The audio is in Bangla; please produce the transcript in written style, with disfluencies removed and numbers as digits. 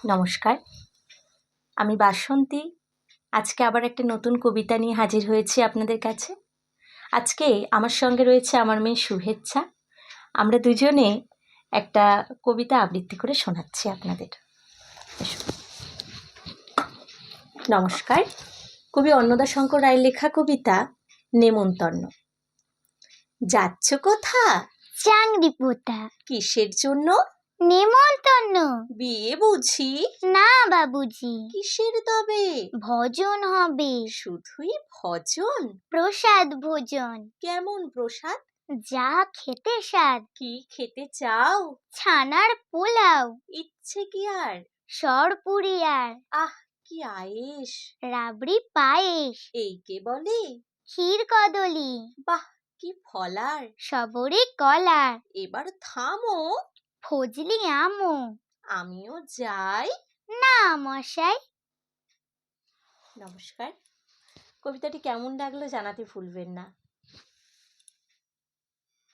নমস্কার, আমি বাসন্তী। আজকে আবার একটা নতুন কবিতা নিয়ে হাজির হয়েছি আপনাদের কাছে। আজকে আমার সঙ্গে রয়েছে আমার মেয়ে শুভেচ্ছা। আমরা দুজনে একটা কবিতা আবৃত্তি করে শোনাচ্ছি আপনাদের। এসো। নমস্কার, কবি অন্নদাশঙ্কর রায়ের লেখা কবিতা নেমন্তন্ন। যাচ্ছ কোথা? চাংড়ি পোতা। কিসের জন্য? নেমন্তন্ন। বিয়ে বুঝি? না বাবুজি। কিসের তবে? ভজন হবে। শুধুই ভজন? প্রসাদ ভোজন। কেমন প্রসাদ? যা খেতে স্বাদ। কি খেতে চাও? ছানার পোলাও। ইচ্ছে কি আর? সরপুরি আর। আহ, কি আয়েশ! রাবড়ি পায়েস। এই কে বলে? ক্ষীর কদলি। বাহ, কি ফলার! সবরি কলার। এবার থামো, ফজলি আমো। আমিও যাই। না মশাই। নমস্কার, কবিতাটি কেমন লাগলো জানাতে ভুলবেন না।